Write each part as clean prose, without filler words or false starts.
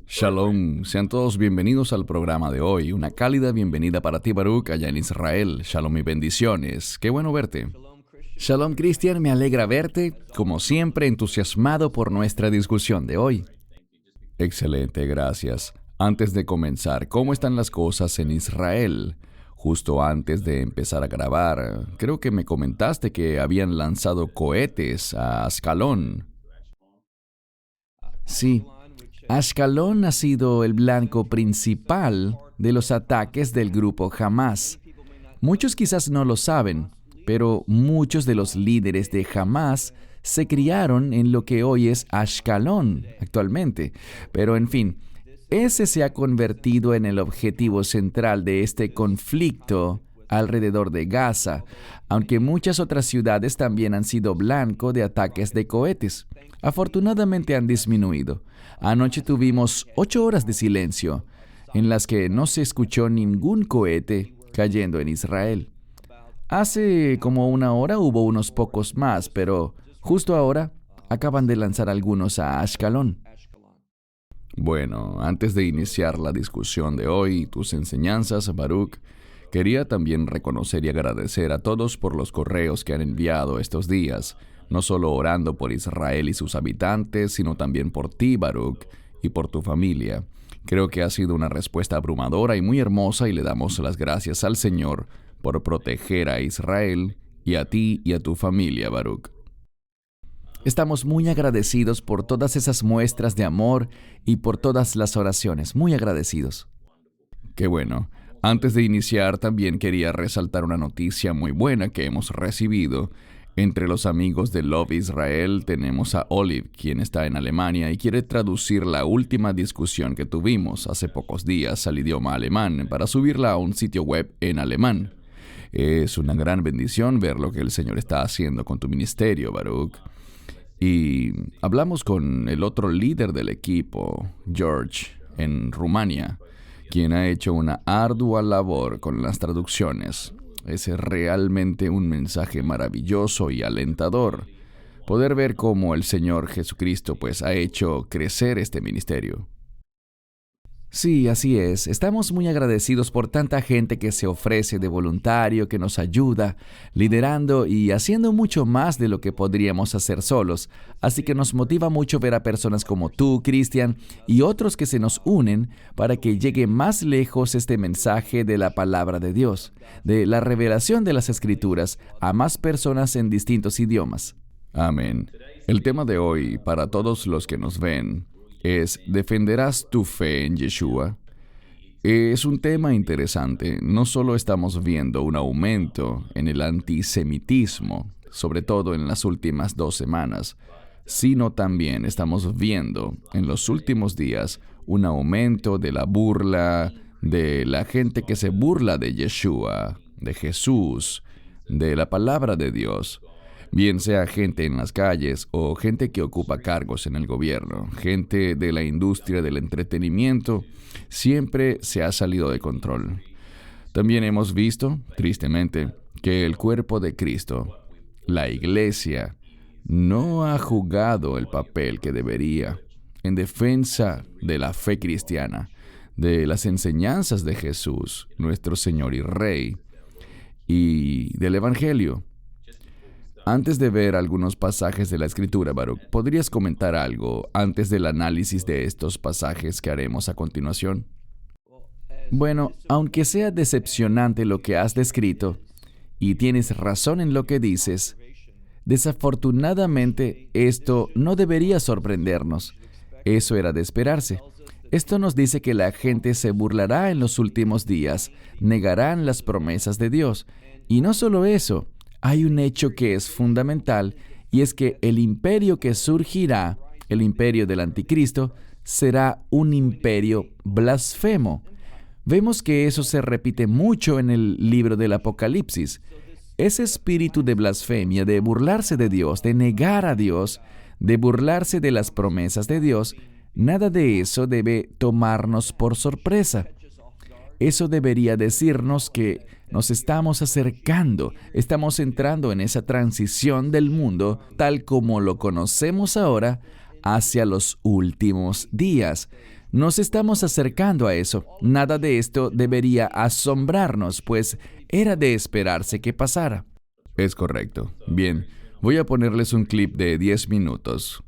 Shalom, sean todos bienvenidos al programa de hoy. Una cálida bienvenida para ti, Baruch, allá en Israel. Shalom y bendiciones. Qué bueno verte. Shalom, Cristian, me alegra verte, como siempre entusiasmado por nuestra discusión de hoy. Excelente, gracias. Antes de comenzar, ¿cómo están las cosas en Israel? Justo antes de empezar a grabar, creo que me comentaste que habían lanzado cohetes a Ascalón. Sí, Ashkelon ha sido el blanco principal de los ataques del grupo Hamás. Muchos quizás no lo saben, pero muchos de los líderes de Hamás se criaron en lo que hoy es Ashkelon actualmente. Pero en fin, ese se ha convertido en el objetivo central de este conflicto alrededor de Gaza, aunque muchas otras ciudades también han sido blanco de ataques de cohetes. Afortunadamente han disminuido. Anoche tuvimos 8 horas de silencio, en las que no se escuchó ningún cohete cayendo en Israel. Hace como una hora hubo unos pocos más, pero justo ahora acaban de lanzar algunos a Ashkelon. Bueno, antes de iniciar la discusión de hoy y tus enseñanzas, Baruch, quería también reconocer y agradecer a todos por los correos que han enviado estos días, no solo orando por Israel y sus habitantes, sino también por ti, Baruch, y por tu familia. Creo que ha sido una respuesta abrumadora y muy hermosa y le damos las gracias al Señor por proteger a Israel y a ti y a tu familia, Baruch. Estamos muy agradecidos por todas esas muestras de amor y por todas las oraciones, muy agradecidos. Qué bueno. Antes de iniciar, también quería resaltar una noticia muy buena que hemos recibido. Entre los amigos de Love Israel tenemos a Olive, quien está en Alemania y quiere traducir la última discusión que tuvimos hace pocos días al idioma alemán para subirla a un sitio web en alemán. Es una gran bendición ver lo que el Señor está haciendo con tu ministerio, Baruch. Y hablamos con el otro líder del equipo, George, en Rumania, quien ha hecho una ardua labor con las traducciones. Es realmente un mensaje maravilloso y alentador poder ver cómo el Señor Jesucristo ha hecho crecer este ministerio. Sí, así es. Estamos muy agradecidos por tanta gente que se ofrece de voluntario, que nos ayuda, liderando y haciendo mucho más de lo que podríamos hacer solos. Así que nos motiva mucho ver a personas como tú, Cristian, y otros que se nos unen para que llegue más lejos este mensaje de la palabra de Dios, de la revelación de las Escrituras a más personas en distintos idiomas. Amén. El tema de hoy, para todos los que nos ven, es ¿defenderás tu fe en Yeshua? Es un tema interesante. No solo estamos viendo un aumento en el antisemitismo, sobre todo en las últimas 2 semanas, sino también estamos viendo en los últimos días un aumento de la burla, de la gente que se burla de Yeshua, de Jesús, de la palabra de Dios. Bien sea gente en las calles o gente que ocupa cargos en el gobierno, gente de la industria del entretenimiento, siempre se ha salido de control. También hemos visto, tristemente, que el cuerpo de Cristo, la iglesia, no ha jugado el papel que debería en defensa de la fe cristiana, de las enseñanzas de Jesús, nuestro Señor y Rey, y del Evangelio. Antes de ver algunos pasajes de la Escritura, Baruch, ¿podrías comentar algo antes del análisis de estos pasajes que haremos a continuación? Bueno, aunque sea decepcionante lo que has descrito, y tienes razón en lo que dices, desafortunadamente esto no debería sorprendernos. Eso era de esperarse. Esto nos dice que la gente se burlará en los últimos días, negarán las promesas de Dios. Y no solo eso, hay un hecho que es fundamental, y es que el imperio que surgirá, el imperio del anticristo, será un imperio blasfemo. Vemos que eso se repite mucho en el libro del Apocalipsis. Ese espíritu de blasfemia, de burlarse de Dios, de negar a Dios, de burlarse de las promesas de Dios, nada de eso debe tomarnos por sorpresa. Eso debería decirnos que nos estamos acercando, estamos entrando en esa transición del mundo, tal como lo conocemos ahora, hacia los últimos días. Nos estamos acercando a eso. Nada de esto debería asombrarnos, pues era de esperarse que pasara. Es correcto. Bien, voy a ponerles un clip de 10 minutos.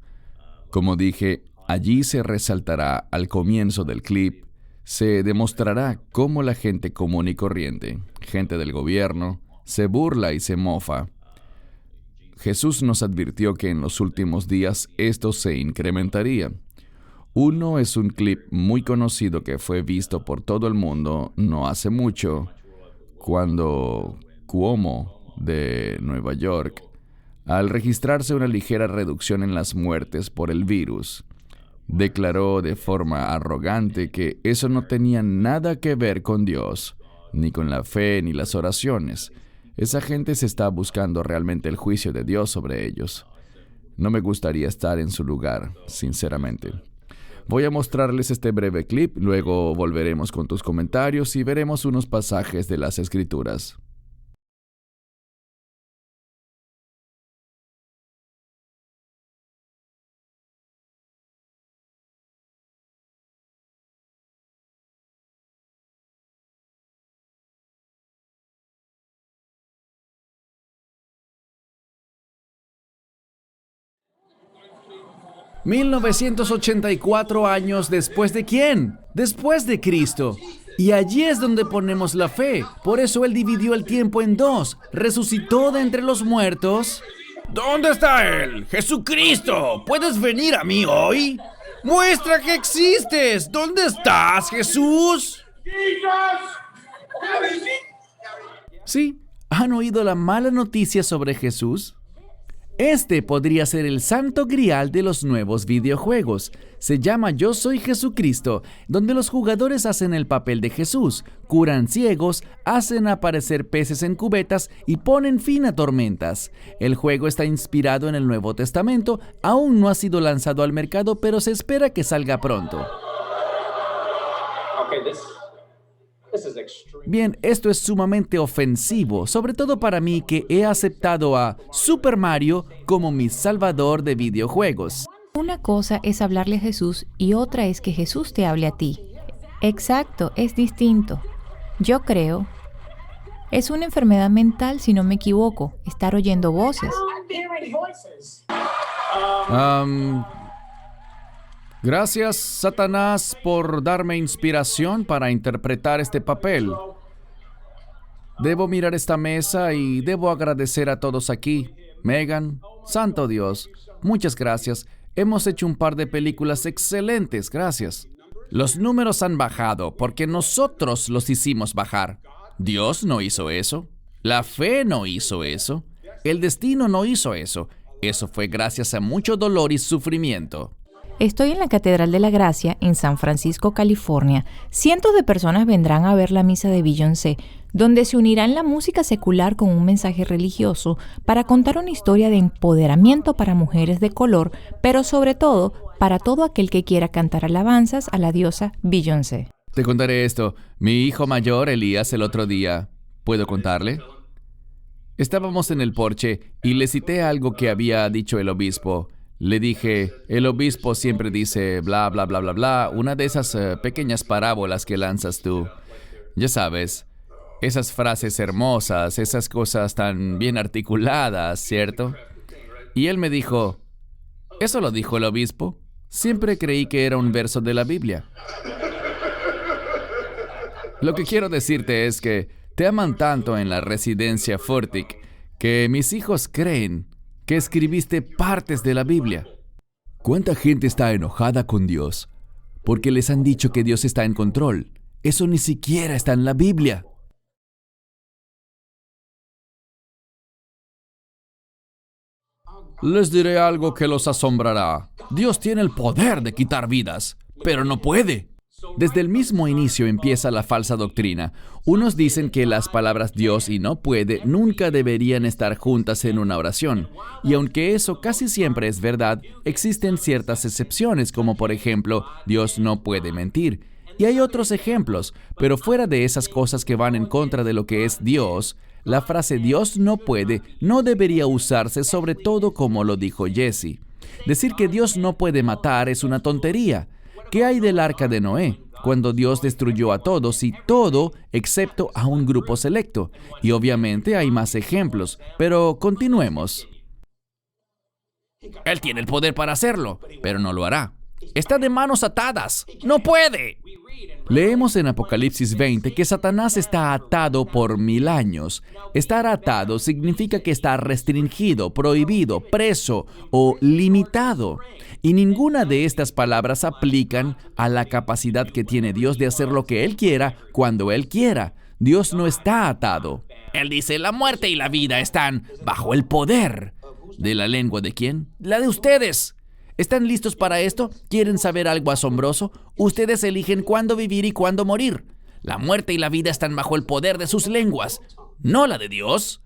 Como dije, allí se resaltará al comienzo del clip, se demostrará cómo la gente común y corriente, gente del gobierno, se burla y se mofa. Jesús nos advirtió que en los últimos días esto se incrementaría. Uno es un clip muy conocido que fue visto por todo el mundo no hace mucho, cuando Cuomo, de Nueva York, al registrarse una ligera reducción en las muertes por el virus, declaró de forma arrogante que eso no tenía nada que ver con Dios, ni con la fe, ni las oraciones. Esa gente se está buscando realmente el juicio de Dios sobre ellos. No me gustaría estar en su lugar, sinceramente. Voy a mostrarles este breve clip, luego volveremos con tus comentarios y veremos unos pasajes de las Escrituras. ¿1984 años después de quién? Después de Cristo. Y allí es donde ponemos la fe. Por eso Él dividió el tiempo en dos. Resucitó de entre los muertos. ¿Dónde está Él? ¡Jesucristo! ¿Puedes venir a mí hoy? ¡Muestra que existes! ¿Dónde estás, Jesús? Sí, ¿han oído la mala noticia sobre Jesús? Este podría ser el santo grial de los nuevos videojuegos. Se llama Yo Soy Jesucristo, donde los jugadores hacen el papel de Jesús, curan ciegos, hacen aparecer peces en cubetas y ponen fin a tormentas. El juego está inspirado en el Nuevo Testamento, aún no ha sido lanzado al mercado, pero se espera que salga pronto. Bien, esto es sumamente ofensivo, sobre todo para mí que he aceptado a Super Mario como mi salvador de videojuegos. Una cosa es hablarle a Jesús y otra es que Jesús te hable a ti. Exacto, es distinto. Yo creo. Es una enfermedad mental, si no me equivoco, estar oyendo voces. Gracias, Satanás, por darme inspiración para interpretar este papel. Debo mirar esta mesa y debo agradecer a todos aquí. Megan, santo Dios, muchas gracias. Hemos hecho un par de películas excelentes, gracias. Los números han bajado porque nosotros los hicimos bajar. Dios no hizo eso. La fe no hizo eso. El destino no hizo eso. Eso fue gracias a mucho dolor y sufrimiento. Estoy en la Catedral de la Gracia, en San Francisco, California. Cientos de personas vendrán a ver la misa de Beyoncé, donde se unirán la música secular con un mensaje religioso para contar una historia de empoderamiento para mujeres de color, pero sobre todo para todo aquel que quiera cantar alabanzas a la diosa Beyoncé. Te contaré esto. Mi hijo mayor, Elías, el otro día. ¿Puedo contarle? Estábamos en el porche y le cité algo que había dicho el obispo. Le dije, el obispo siempre dice bla, bla, bla, bla, bla, una de esas pequeñas parábolas que lanzas tú. Ya sabes, esas frases hermosas, esas cosas tan bien articuladas, ¿cierto? Y él me dijo, ¿eso lo dijo el obispo? Siempre creí que era un verso de la Biblia. Lo que quiero decirte es que te aman tanto en la residencia Fortic que mis hijos creen que escribiste partes de la Biblia. ¿Cuánta gente está enojada con Dios? Porque les han dicho que Dios está en control. Eso ni siquiera está en la Biblia. Les diré algo que los asombrará. Dios tiene el poder de quitar vidas, pero no puede. Desde el mismo inicio empieza la falsa doctrina. Unos dicen que las palabras Dios y no puede nunca deberían estar juntas en una oración. Y aunque eso casi siempre es verdad, existen ciertas excepciones, como por ejemplo, Dios no puede mentir. Y hay otros ejemplos, pero fuera de esas cosas que van en contra de lo que es Dios, la frase Dios no puede no debería usarse, sobre todo como lo dijo Jesse. Decir que Dios no puede matar es una tontería. ¿Qué hay del arca de Noé? Cuando Dios destruyó a todos y todo excepto a un grupo selecto. Y obviamente hay más ejemplos, pero continuemos. Él tiene el poder para hacerlo, pero no lo hará. Está de manos atadas. ¡No puede! Leemos en Apocalipsis 20 que Satanás está atado por 1000 años. Estar atado significa que está restringido, prohibido, preso o limitado. Y ninguna de estas palabras aplican a la capacidad que tiene Dios de hacer lo que Él quiera, cuando Él quiera. Dios no está atado. Él dice, la muerte y la vida están bajo el poder. ¿De la lengua de quién? La de ustedes. ¿Están listos para esto? ¿Quieren saber algo asombroso? Ustedes eligen cuándo vivir y cuándo morir. La muerte y la vida están bajo el poder de sus lenguas, no la de Dios.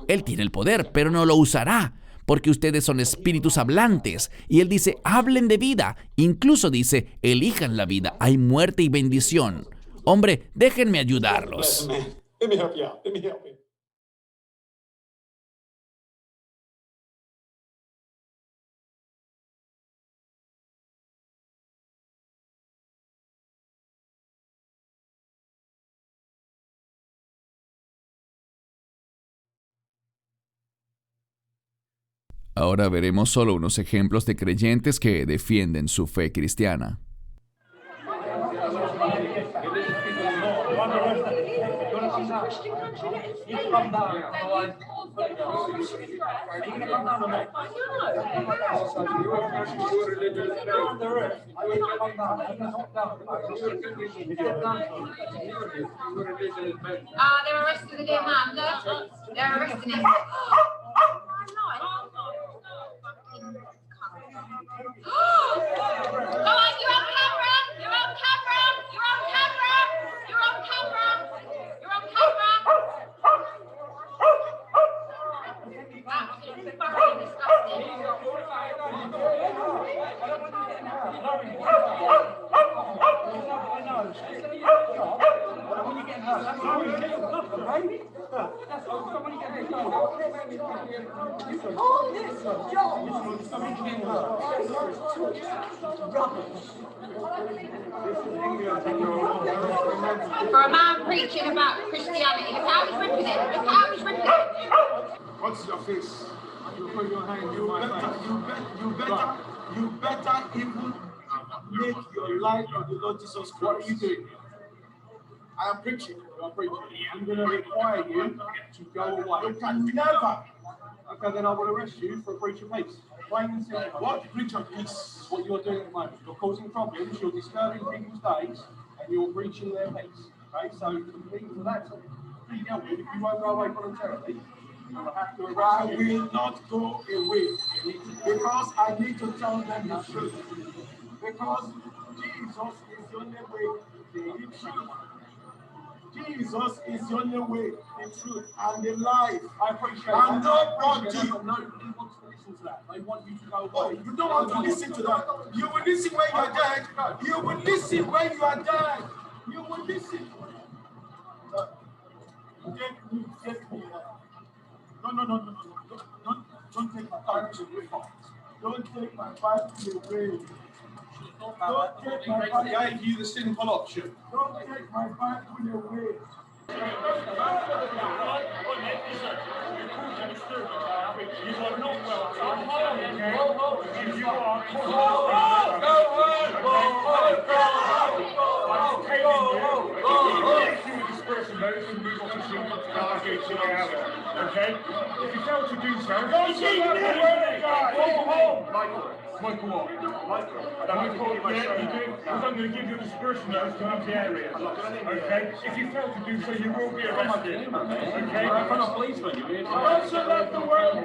Él tiene el poder, pero no lo usará, porque ustedes son espíritus hablantes. Y Él dice, hablen de vida. Incluso dice, elijan la vida. Hay muerte y bendición. Hombre, déjenme ayudarlos. Ahora veremos solo unos ejemplos de creyentes que defienden su fe cristiana. They're arresting the damn man. They're arresting him. For a man preaching about Christianity, look how he's ripping it. Look how he's ripping it. What's your face? You put your hand in my face. You better even make your life with the Lord Jesus Christ. What are you doing? I am preaching. You are preaching. I'm going to require you to go away. You can never. Okay, then I will arrest you for breach of peace. Plain and simple. What breach of peace? What you're doing at the moment. You're causing problems, you're disturbing people's days, and you're breaching their peace. Okay, so for that to be dealt with, if you won't go away voluntarily, I will have to arrest you. I will not go away because I need to tell them the truth. Because Jesus is the only way, the truth. Jesus is the only way, the truth, and the life. I appreciate that. And nobody. Nobody wants to listen to that. They want you to go away. Oh, you don't want to listen to that. You will listen when you are dead. You will listen when you are dead. You will listen. No. Don't take my Bible away. Don't take my Bible away. Don't take my Bible. I gave you the simple option. Don't take my Bible away. Okay? If you fail to do so, Michael what? Yeah, you do. Because I'm going to give you a dispersion notice to leave the area. Okay? If you fail to do so, you will be arrested. Okay? I'm not a policeman. Also left the world.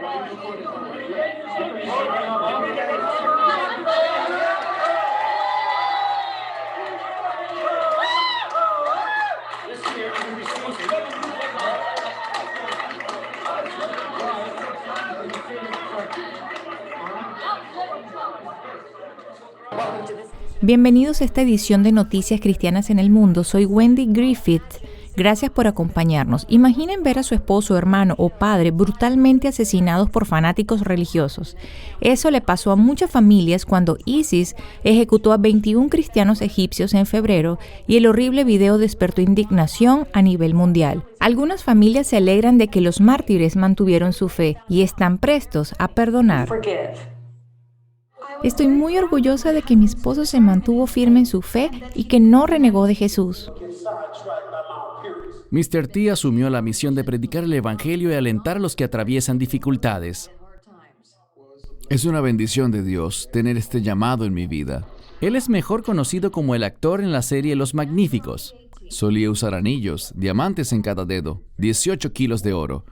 Bienvenidos a esta edición de Noticias Cristianas en el Mundo. Soy Wendy Griffith. Gracias por acompañarnos. Imaginen ver a su esposo, hermano o padre brutalmente asesinados por fanáticos religiosos. Eso le pasó a muchas familias cuando ISIS ejecutó a 21 cristianos egipcios en febrero y el horrible video despertó indignación a nivel mundial. Algunas familias se alegran de que los mártires mantuvieron su fe y están prestos a perdonar. Estoy muy orgullosa de que mi esposo se mantuvo firme en su fe y que no renegó de Jesús. Mr. T asumió la misión de predicar el Evangelio y alentar a los que atraviesan dificultades. Es una bendición de Dios tener este llamado en mi vida. Él es mejor conocido como el actor en la serie Los Magníficos. Solía usar anillos, diamantes en cada dedo, 18 kilos de oro.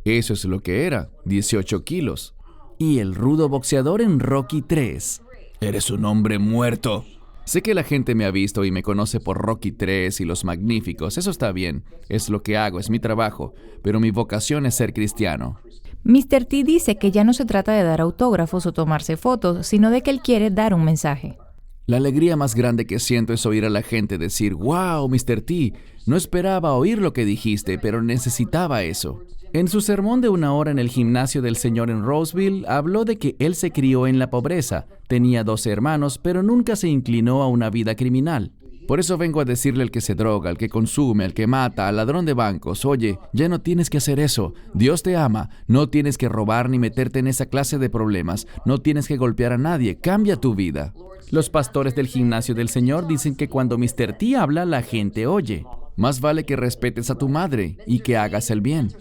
Eso es lo que era, 18 kilos. Y el rudo boxeador en Rocky 3. Eres un hombre muerto. Sé que la gente me ha visto y me conoce por Rocky 3 y Los Magníficos. Eso está bien. Es lo que hago, es mi trabajo. Pero mi vocación es ser cristiano. Mr. T dice que ya no se trata de dar autógrafos o tomarse fotos, sino de que él quiere dar un mensaje. La alegría más grande que siento es oír a la gente decir, «Wow, Mr. T, no esperaba oír lo que dijiste, pero necesitaba eso». En su sermón de 1 hora en el gimnasio del Señor en Roseville, habló de que él se crió en la pobreza, tenía 12 hermanos, pero nunca se inclinó a una vida criminal. Por eso vengo a decirle al que se droga, al que consume, al que mata, al ladrón de bancos, oye, ya no tienes que hacer eso. Dios te ama, no tienes que robar ni meterte en esa clase de problemas, no tienes que golpear a nadie, cambia tu vida. Los pastores del gimnasio del Señor dicen que cuando Mr. T habla, la gente oye. Más vale que respetes a tu madre y que hagas el bien.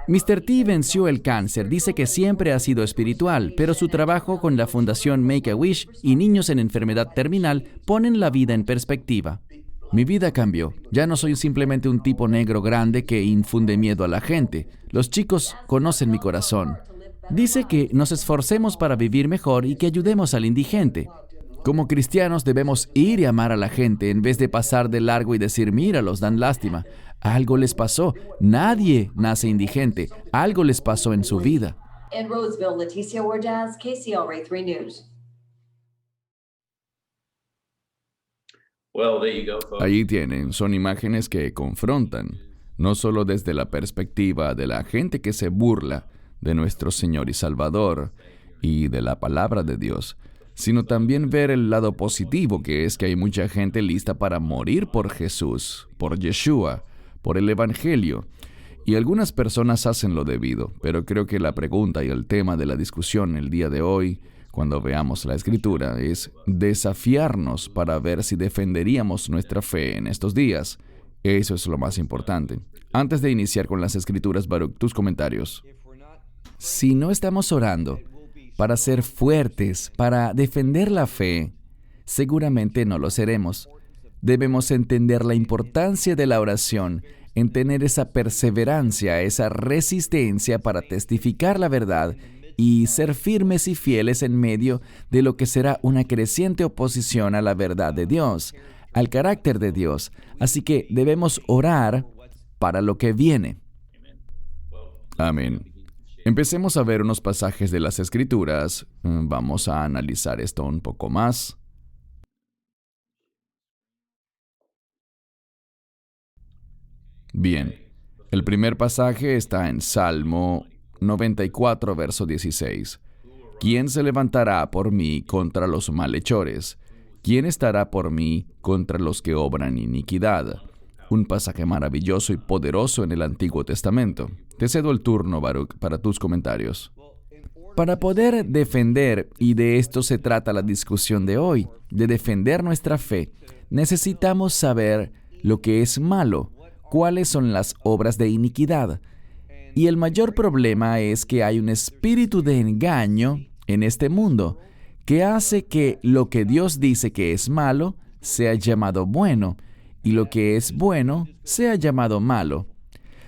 Mr. T venció el cáncer, dice que siempre ha sido espiritual, pero su trabajo con la fundación Make-A-Wish y niños en enfermedad terminal ponen la vida en perspectiva. Mi vida cambió. Ya no soy simplemente un tipo negro grande que infunde miedo a la gente. Los chicos conocen mi corazón. Dice que nos esforcemos para vivir mejor y que ayudemos al indigente. Como cristianos debemos ir y amar a la gente en vez de pasar de largo y decir, míralos, dan lástima. Algo les pasó. Nadie nace indigente. Algo les pasó en su vida. In Roseville, Leticia Ordaz, KCLA 3 News. Allí tienen, son imágenes que confrontan, no solo desde la perspectiva de la gente que se burla de nuestro Señor y Salvador y de la palabra de Dios, sino también ver el lado positivo, que es que hay mucha gente lista para morir por Jesús, por Yeshua, por el Evangelio. Y algunas personas hacen lo debido, pero creo que la pregunta y el tema de la discusión el día de hoy, cuando veamos la Escritura, es desafiarnos para ver si defenderíamos nuestra fe en estos días. Eso es lo más importante. Antes de iniciar con las Escrituras, Baruch, tus comentarios. Si no estamos orando para ser fuertes, para defender la fe, seguramente no lo seremos. Debemos entender la importancia de la oración, en tener esa perseverancia, esa resistencia para testificar la verdad y ser firmes y fieles en medio de lo que será una creciente oposición a la verdad de Dios, al carácter de Dios. Así que debemos orar para lo que viene. Amén. Empecemos a ver unos pasajes de las Escrituras. Vamos a analizar esto un poco más. Bien, el primer pasaje está en Salmo 94, verso 16. ¿Quién se levantará por mí contra los malhechores? ¿Quién estará por mí contra los que obran iniquidad? Un pasaje maravilloso y poderoso en el Antiguo Testamento. Te cedo el turno, Baruch, para tus comentarios. Para poder defender, y de esto se trata la discusión de hoy, de defender nuestra fe, necesitamos saber lo que es malo, cuáles son las obras de iniquidad. Y el mayor problema es que hay un espíritu de engaño en este mundo que hace que lo que Dios dice que es malo sea llamado bueno y lo que es bueno sea llamado malo.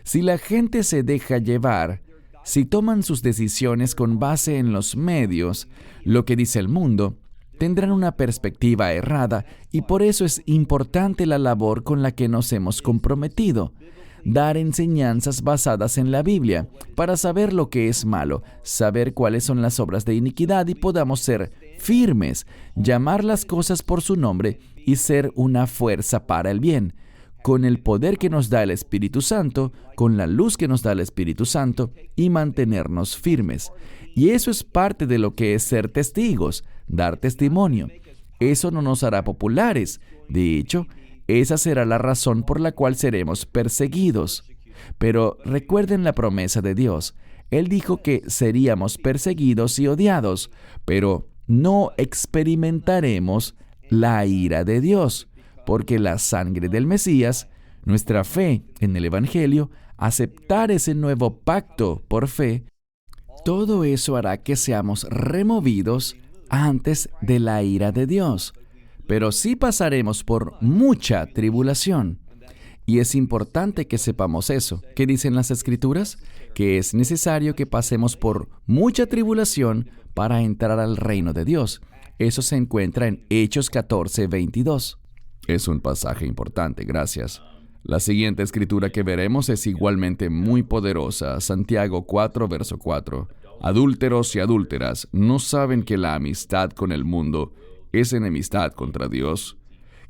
Si la gente se deja llevar, si toman sus decisiones con base en los medios, lo que dice el mundo, tendrán una perspectiva errada y por eso es importante la labor con la que nos hemos comprometido. Dar enseñanzas basadas en la Biblia para saber lo que es malo, saber cuáles son las obras de iniquidad y podamos ser firmes, llamar las cosas por su nombre y ser una fuerza para el bien. con el poder que nos da el Espíritu Santo, con la luz que nos da el Espíritu Santo, y mantenernos firmes. Y eso es parte de lo que es ser testigos, dar testimonio. Eso no nos hará populares. De hecho, esa será la razón por la cual seremos perseguidos. Pero recuerden la promesa de Dios. Él dijo que seríamos perseguidos y odiados, pero no experimentaremos la ira de Dios, porque la sangre del Mesías, nuestra fe en el Evangelio, aceptar ese nuevo pacto por fe, todo eso hará que seamos removidos antes de la ira de Dios. Pero sí pasaremos por mucha tribulación. Y es importante que sepamos eso. ¿Qué dicen las Escrituras? Que es necesario que pasemos por mucha tribulación para entrar al reino de Dios. Eso se encuentra en Hechos 14:22. Es un pasaje importante, gracias. La siguiente escritura que veremos es igualmente muy poderosa. Santiago 4, verso 4. Adúlteros y adúlteras, ¿no saben que la amistad con el mundo es enemistad contra Dios?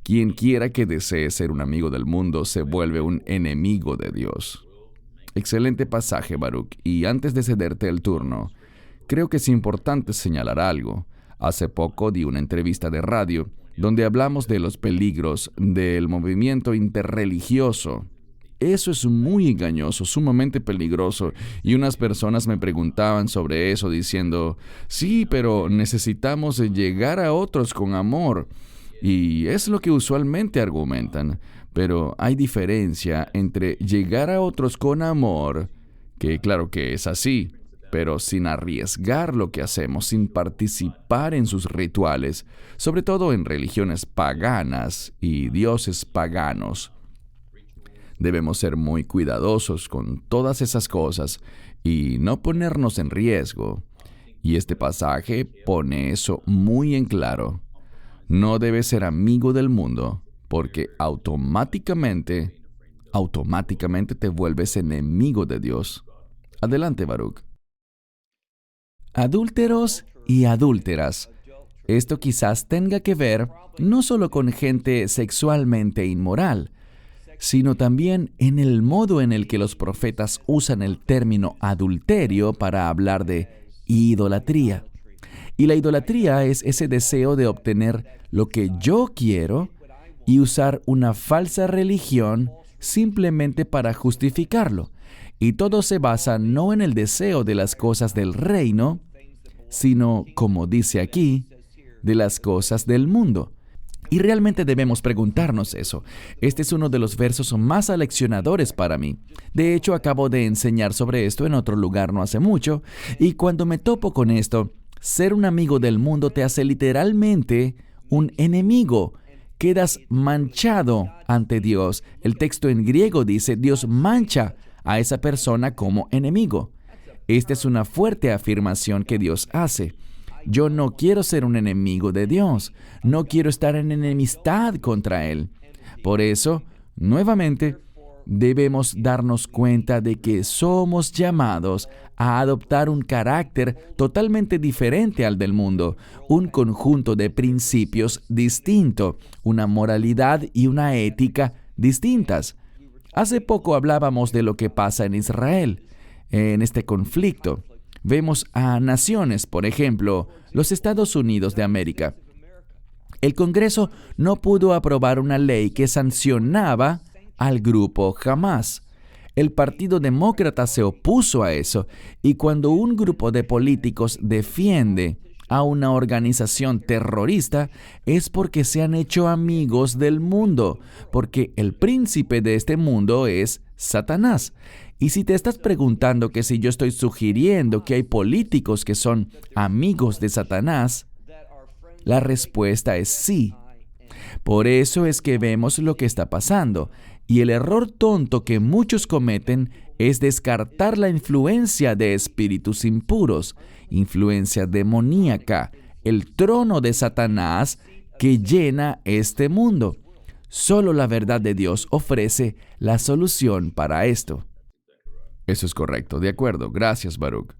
Quien quiera que desee ser un amigo del mundo se vuelve un enemigo de Dios. Excelente pasaje, Baruch. Y antes de cederte el turno, creo que es importante señalar algo. Hace poco di una entrevista de radio donde hablamos de los peligros del movimiento interreligioso. Eso es muy engañoso, sumamente peligroso. Y unas personas me preguntaban sobre eso diciendo, sí, pero necesitamos llegar a otros con amor. Y es lo que usualmente argumentan. Pero hay diferencia entre llegar a otros con amor, que claro que es así, pero sin arriesgar lo que hacemos, sin participar en sus rituales, sobre todo en religiones paganas y dioses paganos. Debemos ser muy cuidadosos con todas esas cosas y no ponernos en riesgo. Y este pasaje pone eso muy en claro. No debes ser amigo del mundo, porque automáticamente te vuelves enemigo de Dios. Adelante, Baruch. Adúlteros y adúlteras. Esto quizás tenga que ver no solo con gente sexualmente inmoral, sino también en el modo en el que los profetas usan el término adulterio para hablar de idolatría. Y la idolatría es ese deseo de obtener lo que yo quiero y usar una falsa religión simplemente para justificarlo. Y todo se basa no en el deseo de las cosas del reino, sino, como dice aquí, de las cosas del mundo. Y realmente debemos preguntarnos eso. Este es uno de los versos más aleccionadores para mí. De hecho, acabo de enseñar sobre esto en otro lugar no hace mucho, y cuando me topo con esto, ser un amigo del mundo te hace literalmente un enemigo. Quedas manchado ante Dios. El texto en griego dice, Dios mancha a esa persona como enemigo. Esta es una fuerte afirmación que Dios hace. Yo no quiero ser un enemigo de Dios. No quiero estar en enemistad contra Él. Por eso, nuevamente, debemos darnos cuenta de que somos llamados a adoptar un carácter totalmente diferente al del mundo, un conjunto de principios distinto, una moralidad y una ética distintas. Hace poco hablábamos de lo que pasa en Israel, en este conflicto. Vemos a naciones, por ejemplo, los Estados Unidos de América. El Congreso no pudo aprobar una ley que sancionaba al grupo Hamás. El Partido Demócrata se opuso a eso, y cuando un grupo de políticos defiende a una organización terrorista, es porque se han hecho amigos del mundo, porque el príncipe de este mundo es Satanás. Y si te estás preguntando que si yo estoy sugiriendo que hay políticos que son amigos de Satanás, la respuesta es sí. Por eso es que vemos lo que está pasando. Y el error tonto que muchos cometen es descartar la influencia de espíritus impuros, influencia demoníaca, el trono de Satanás que llena este mundo. Solo la verdad de Dios ofrece la solución para esto. Eso es correcto, de acuerdo. Gracias, Baruch.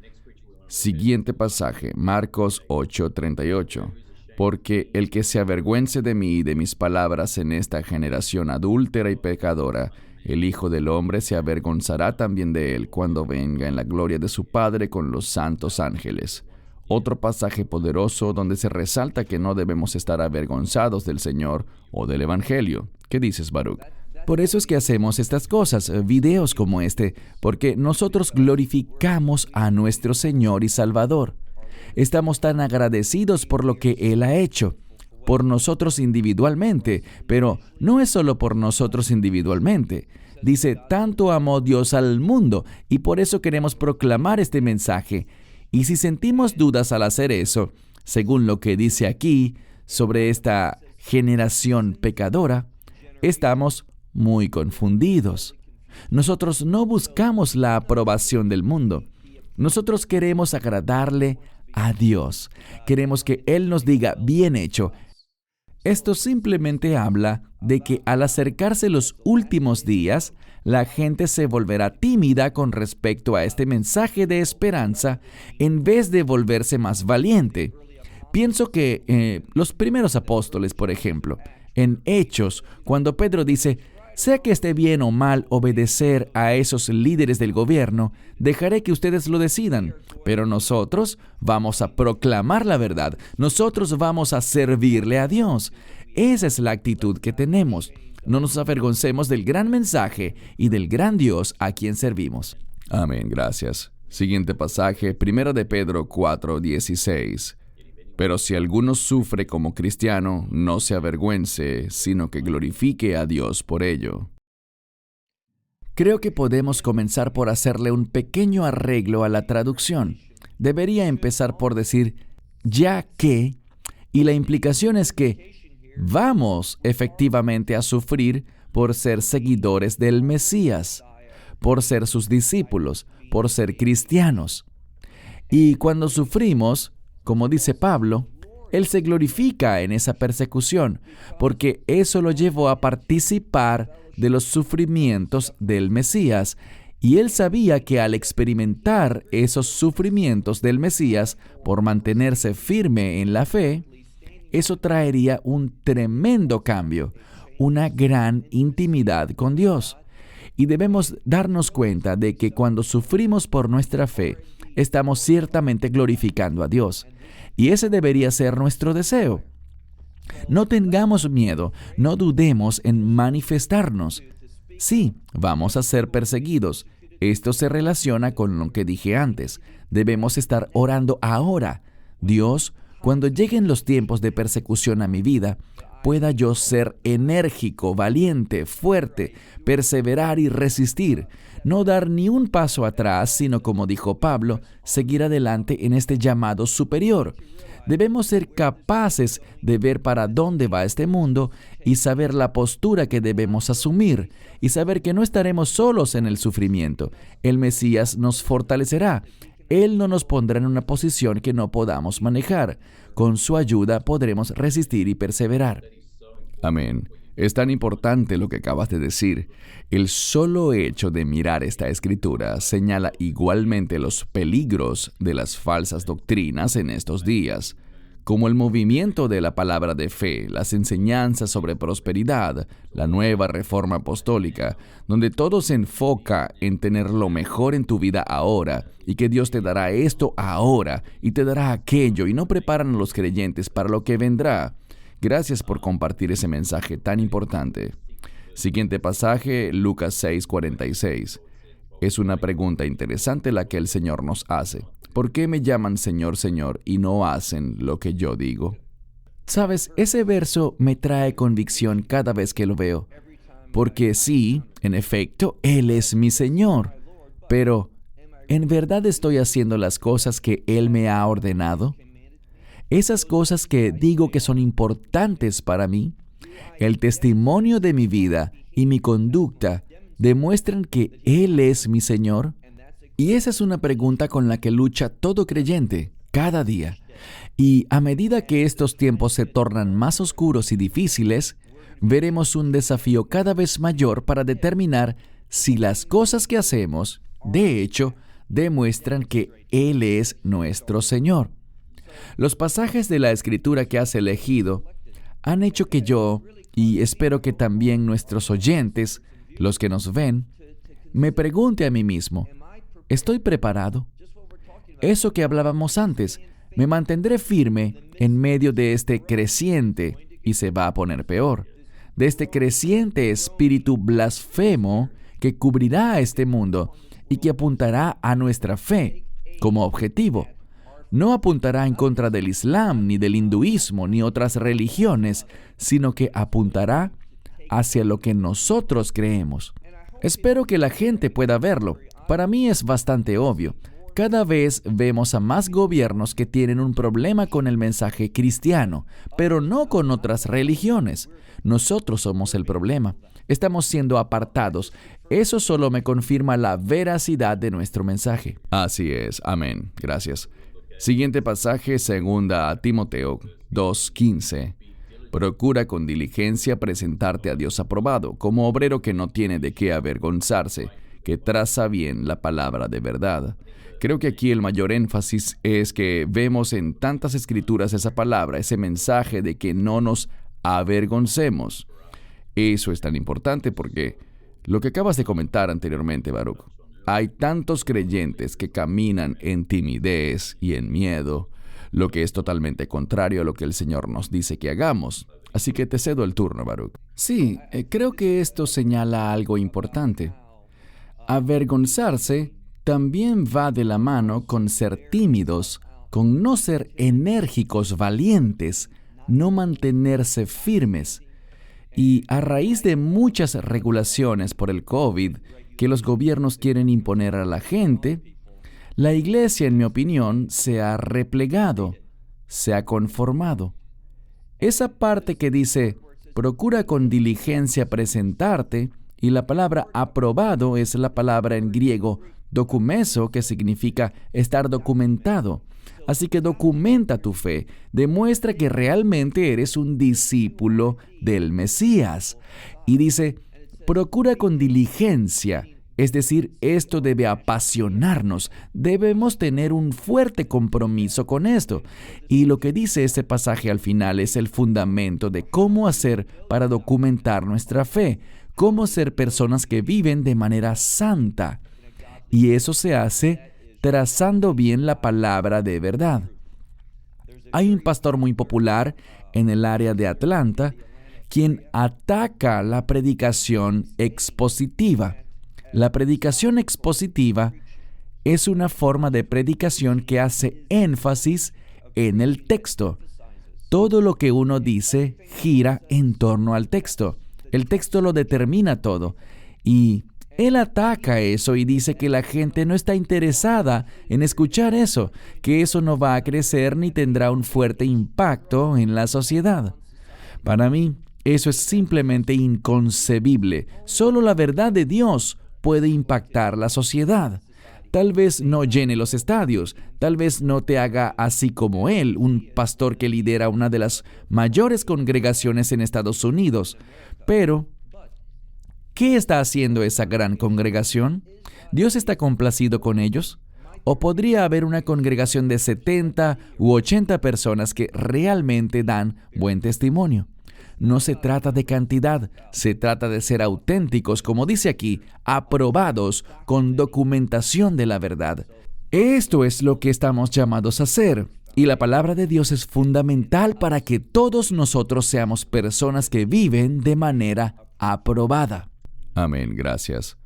Siguiente pasaje, Marcos 8:38. Porque el que se avergüence de mí y de mis palabras en esta generación adúltera y pecadora, el Hijo del Hombre se avergonzará también de él cuando venga en la gloria de su Padre con los santos ángeles. Otro pasaje poderoso donde se resalta que no debemos estar avergonzados del Señor o del Evangelio. ¿Qué dices, Baruch? Por eso es que hacemos estas cosas, videos como este, porque nosotros glorificamos a nuestro Señor y Salvador. Estamos tan agradecidos por lo que Él ha hecho, por nosotros individualmente, pero no es solo por nosotros individualmente. Dice, tanto amó Dios al mundo, y por eso queremos proclamar este mensaje. Y si sentimos dudas al hacer eso, según lo que dice aquí sobre esta generación pecadora, estamos muy confundidos. Nosotros no buscamos la aprobación del mundo. Nosotros queremos agradarle a Dios. Queremos que Él nos diga, bien hecho. Esto simplemente habla de que al acercarse los últimos días, la gente se volverá tímida con respecto a este mensaje de esperanza en vez de volverse más valiente. Pienso que los primeros apóstoles, por ejemplo, en Hechos, cuando Pedro dice, sea que esté bien o mal obedecer a esos líderes del gobierno, dejaré que ustedes lo decidan, pero nosotros vamos a proclamar la verdad, nosotros vamos a servirle a Dios. Esa es la actitud que tenemos. No nos avergoncemos del gran mensaje y del gran Dios a quien servimos. Amén, gracias. Siguiente pasaje, 1 de Pedro 4:16. Pero si alguno sufre como cristiano, no se avergüence, sino que glorifique a Dios por ello. Creo que podemos comenzar por hacerle un pequeño arreglo a la traducción. Debería empezar por decir, ya que, y la implicación es que vamos efectivamente a sufrir por ser seguidores del Mesías, por ser sus discípulos, por ser cristianos. Y cuando sufrimos, como dice Pablo, Él se glorifica en esa persecución, porque eso lo llevó a participar de los sufrimientos del Mesías, y Él sabía que al experimentar esos sufrimientos del Mesías por mantenerse firme en la fe, eso traería un tremendo cambio, una gran intimidad con Dios. Y debemos darnos cuenta de que cuando sufrimos por nuestra fe, estamos ciertamente glorificando a Dios. Y ese debería ser nuestro deseo. No tengamos miedo, no dudemos en manifestarnos. Sí, vamos a ser perseguidos. Esto se relaciona con lo que dije antes. Debemos estar orando ahora. Dios, cuando lleguen los tiempos de persecución a mi vida, pueda yo ser enérgico, valiente, fuerte, perseverar y resistir. No dar ni un paso atrás, sino, como dijo Pablo, seguir adelante en este llamado superior. Debemos ser capaces de ver para dónde va este mundo y saber la postura que debemos asumir y saber que no estaremos solos en el sufrimiento. El Mesías nos fortalecerá. Él no nos pondrá en una posición que no podamos manejar. Con su ayuda podremos resistir y perseverar. Amén. Es tan importante lo que acabas de decir. El solo hecho de mirar esta escritura señala igualmente los peligros de las falsas doctrinas en estos días, como el movimiento de la palabra de fe, las enseñanzas sobre prosperidad, la nueva reforma apostólica, donde todo se enfoca en tener lo mejor en tu vida ahora, y que Dios te dará esto ahora, y te dará aquello, y no preparan a los creyentes para lo que vendrá. Gracias por compartir ese mensaje tan importante. Siguiente pasaje, Lucas 6:46. Es una pregunta interesante la que el Señor nos hace. ¿Por qué me llaman Señor, Señor, y no hacen lo que yo digo? Sabes, ese verso me trae convicción cada vez que lo veo. Porque sí, en efecto, Él es mi Señor. Pero, ¿en verdad estoy haciendo las cosas que Él me ha ordenado? Esas cosas que digo que son importantes para mí, el testimonio de mi vida y mi conducta demuestran que Él es mi Señor. Y esa es una pregunta con la que lucha todo creyente cada día. Y a medida que estos tiempos se tornan más oscuros y difíciles, veremos un desafío cada vez mayor para determinar si las cosas que hacemos, de hecho, demuestran que Él es nuestro Señor. Los pasajes de la Escritura que has elegido han hecho que yo, y espero que también nuestros oyentes, los que nos ven, me pregunte a mí mismo, ¿estoy preparado? Eso que hablábamos antes, me mantendré firme en medio de este creciente, y se va a poner peor, de este creciente espíritu blasfemo que cubrirá a este mundo y que apuntará a nuestra fe como objetivo. No apuntará en contra del Islam, ni del hinduismo, ni otras religiones, sino que apuntará hacia lo que nosotros creemos. Espero que la gente pueda verlo. Para mí es bastante obvio. Cada vez vemos a más gobiernos que tienen un problema con el mensaje cristiano, pero no con otras religiones. Nosotros somos el problema. Estamos siendo apartados. Eso solo me confirma la veracidad de nuestro mensaje. Así es. Amén. Gracias. Siguiente pasaje, 2 Timoteo 2:15. Procura con diligencia presentarte a Dios aprobado, como obrero que no tiene de qué avergonzarse, que traza bien la palabra de verdad. Creo que aquí el mayor énfasis es que vemos en tantas escrituras esa palabra, ese mensaje de que no nos avergoncemos. Eso es tan importante porque lo que acabas de comentar anteriormente, Baruch, hay tantos creyentes que caminan en timidez y en miedo, lo que es totalmente contrario a lo que el Señor nos dice que hagamos. Así que te cedo el turno, Baruch. Sí, creo que esto señala algo importante. Avergonzarse también va de la mano con ser tímidos, con no ser enérgicos, valientes, no mantenerse firmes. Y a raíz de muchas regulaciones por el COVID que los gobiernos quieren imponer a la gente, la iglesia, en mi opinión, se ha replegado, se ha conformado. Esa parte que dice, procura con diligencia presentarte, y la palabra aprobado es la palabra en griego documeso, que significa estar documentado. Así que documenta tu fe, demuestra que realmente eres un discípulo del Mesías. Y dice, procura con diligencia, es decir, esto debe apasionarnos, debemos tener un fuerte compromiso con esto. Y lo que dice este pasaje al final es el fundamento de cómo hacer para documentar nuestra fe, cómo ser personas que viven de manera santa. Y eso se hace trazando bien la palabra de verdad. Hay un pastor muy popular en el área de Atlanta quien ataca la predicación expositiva. La predicación expositiva es una forma de predicación que hace énfasis en el texto. Todo lo que uno dice gira en torno al texto. El texto lo determina todo. Y él ataca eso y dice que la gente no está interesada en escuchar eso, que eso no va a crecer ni tendrá un fuerte impacto en la sociedad. Para mí, eso es simplemente inconcebible. Solo la verdad de Dios puede impactar la sociedad. Tal vez no llene los estadios, tal vez no te haga así como él, un pastor que lidera una de las mayores congregaciones en Estados Unidos, pero ¿qué está haciendo esa gran congregación? ¿Dios está complacido con ellos? ¿O podría haber una congregación de 70 u 80 personas que realmente dan buen testimonio? No se trata de cantidad, se trata de ser auténticos, como dice aquí, aprobados con documentación de la verdad. Esto es lo que estamos llamados a hacer. Y la palabra de Dios es fundamental para que todos nosotros seamos personas que viven de manera aprobada. Amén, gracias.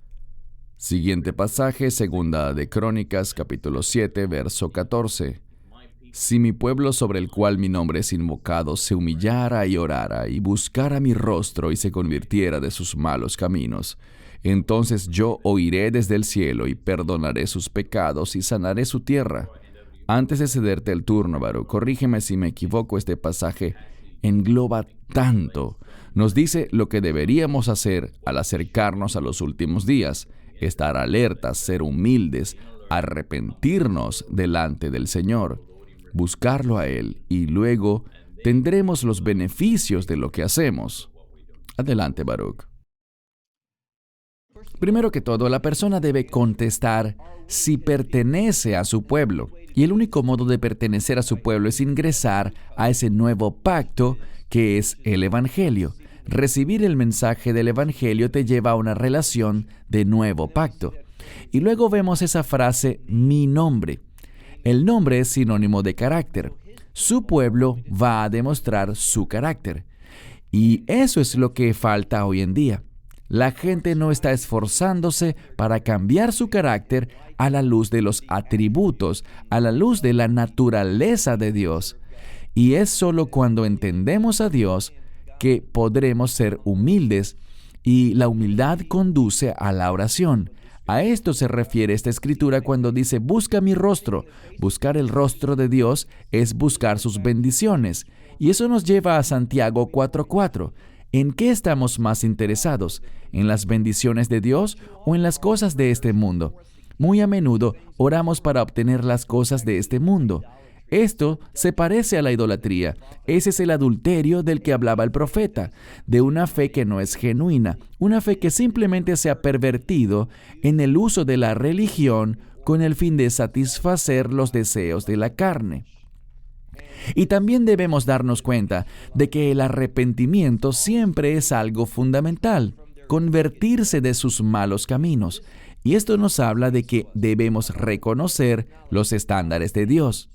Siguiente pasaje, 2 de Crónicas, capítulo 7, verso 14. Si mi pueblo sobre el cual mi nombre es invocado se humillara y orara y buscara mi rostro y se convirtiera de sus malos caminos, entonces yo oiré desde el cielo y perdonaré sus pecados y sanaré su tierra. Antes de cederte el turno, Baruch, corrígeme si me equivoco, este pasaje engloba tanto. Nos dice lo que deberíamos hacer al acercarnos a los últimos días, estar alertas, ser humildes, arrepentirnos delante del Señor, buscarlo a Él y luego tendremos los beneficios de lo que hacemos. Adelante, Baruch. Primero que todo, la persona debe contestar si pertenece a su pueblo. Y el único modo de pertenecer a su pueblo es ingresar a ese nuevo pacto que es el Evangelio. Recibir el mensaje del Evangelio te lleva a una relación de nuevo pacto. Y luego vemos esa frase, mi nombre. El nombre es sinónimo de carácter. Su pueblo va a demostrar su carácter. Y eso es lo que falta hoy en día. La gente no está esforzándose para cambiar su carácter a la luz de los atributos, a la luz de la naturaleza de Dios. Y es solo cuando entendemos a Dios que podremos ser humildes, y la humildad conduce a la oración. A esto se refiere esta escritura cuando dice, busca mi rostro. Buscar el rostro de Dios es buscar sus bendiciones. Y eso nos lleva a Santiago 4:4. ¿En qué estamos más interesados? ¿En las bendiciones de Dios o en las cosas de este mundo? Muy a menudo oramos para obtener las cosas de este mundo. Esto se parece a la idolatría. Ese es el adulterio del que hablaba el profeta, de una fe que no es genuina, una fe que simplemente se ha pervertido en el uso de la religión con el fin de satisfacer los deseos de la carne. Y también debemos darnos cuenta de que el arrepentimiento siempre es algo fundamental, convertirse de sus malos caminos. Y esto nos habla de que debemos reconocer los estándares de Dios.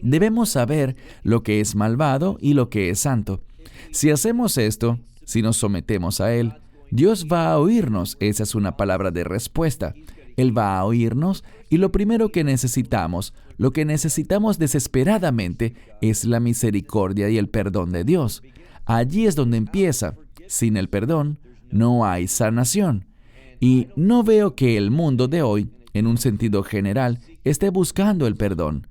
Debemos saber lo que es malvado y lo que es santo. Si hacemos esto, si nos sometemos a Él, Dios va a oírnos. Esa es una palabra de respuesta. Él va a oírnos y lo primero que necesitamos, lo que necesitamos desesperadamente, es la misericordia y el perdón de Dios. Allí es donde empieza. Sin el perdón, no hay sanación. Y no veo que el mundo de hoy, en un sentido general, esté buscando el perdón.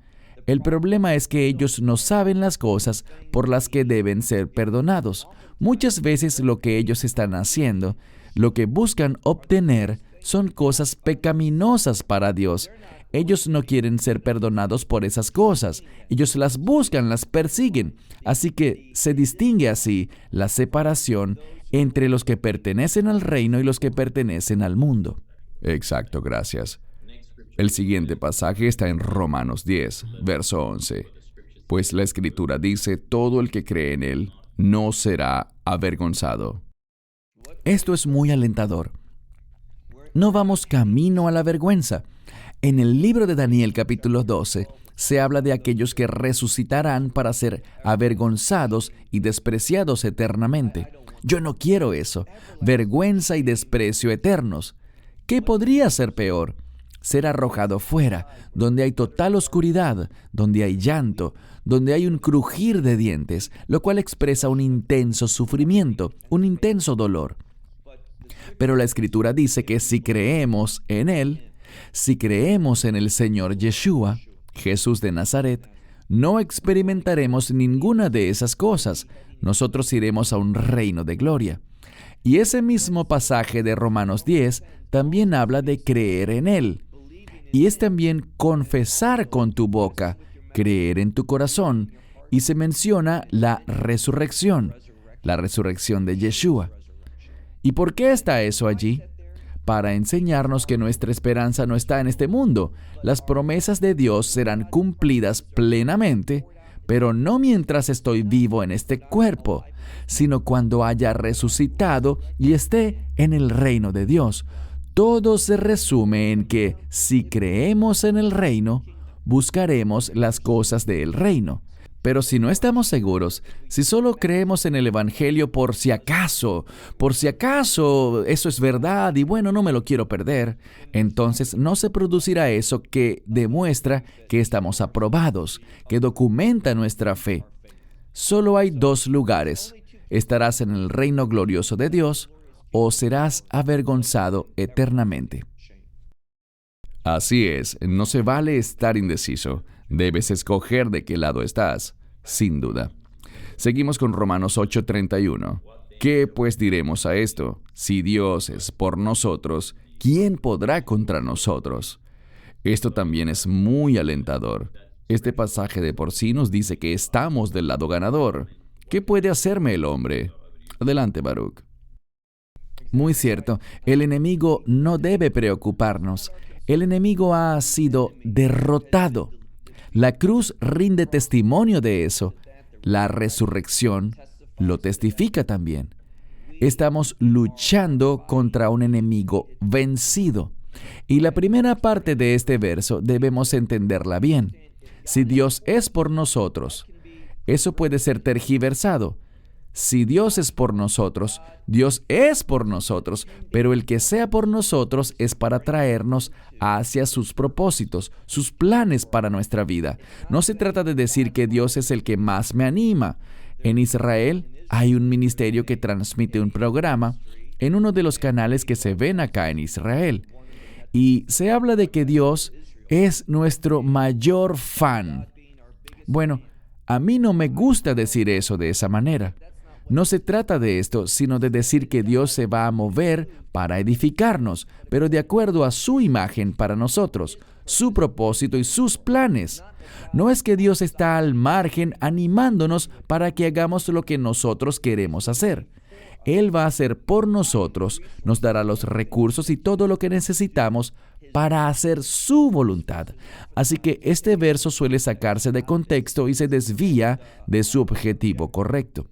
El problema es que ellos no saben las cosas por las que deben ser perdonados. Muchas veces lo que ellos están haciendo, lo que buscan obtener, son cosas pecaminosas para Dios. Ellos no quieren ser perdonados por esas cosas. Ellos las buscan, las persiguen. Así que se distingue así la separación entre los que pertenecen al reino y los que pertenecen al mundo. Exacto, gracias. El siguiente pasaje está en Romanos 10, verso 11. Pues la Escritura dice, todo el que cree en Él no será avergonzado. Esto es muy alentador. No vamos camino a la vergüenza. En el libro de Daniel capítulo 12 se habla de aquellos que resucitarán para ser avergonzados y despreciados eternamente. Yo no quiero eso. Vergüenza y desprecio eternos. ¿Qué podría ser peor? Ser arrojado fuera, donde hay total oscuridad, donde hay llanto, donde hay un crujir de dientes, lo cual expresa un intenso sufrimiento, un intenso dolor. Pero la Escritura dice que si creemos en Él, si creemos en el Señor Yeshua, Jesús de Nazaret, no experimentaremos ninguna de esas cosas. Nosotros iremos a un reino de gloria. Y ese mismo pasaje de Romanos 10 también habla de creer en Él. Y es también confesar con tu boca, creer en tu corazón. Y se menciona la resurrección de Yeshua. ¿Y por qué está eso allí? Para enseñarnos que nuestra esperanza no está en este mundo. Las promesas de Dios serán cumplidas plenamente, pero no mientras estoy vivo en este cuerpo, sino cuando haya resucitado y esté en el reino de Dios. Todo se resume en que, si creemos en el reino, buscaremos las cosas del reino. Pero si no estamos seguros, si solo creemos en el Evangelio por si acaso eso es verdad y bueno, no me lo quiero perder, entonces no se producirá eso que demuestra que estamos aprobados, que documenta nuestra fe. Solo hay dos lugares. Estarás en el reino glorioso de Dios o serás avergonzado eternamente. Así es, no se vale estar indeciso. Debes escoger de qué lado estás, sin duda. Seguimos con Romanos 8:31. ¿Qué pues diremos a esto? Si Dios es por nosotros, ¿quién podrá contra nosotros? Esto también es muy alentador. Este pasaje de por sí nos dice que estamos del lado ganador. ¿Qué puede hacerme el hombre? Adelante, Baruch. Muy cierto. El enemigo no debe preocuparnos. El enemigo ha sido derrotado. La cruz rinde testimonio de eso. La resurrección lo testifica también. Estamos luchando contra un enemigo vencido. Y la primera parte de este verso debemos entenderla bien. Si Dios es por nosotros, eso puede ser tergiversado. Si Dios es por nosotros, Dios es por nosotros, pero el que sea por nosotros es para traernos hacia sus propósitos, sus planes para nuestra vida. No se trata de decir que Dios es el que más me anima. En Israel hay un ministerio que transmite un programa en uno de los canales que se ven acá en Israel. Y se habla de que Dios es nuestro mayor fan. Bueno, a mí no me gusta decir eso de esa manera. No se trata de esto, sino de decir que Dios se va a mover para edificarnos, pero de acuerdo a su imagen para nosotros, su propósito y sus planes. No es que Dios está al margen animándonos para que hagamos lo que nosotros queremos hacer. Él va a hacer por nosotros, nos dará los recursos y todo lo que necesitamos para hacer su voluntad. Así que este verso suele sacarse de contexto y se desvía de su objetivo correcto.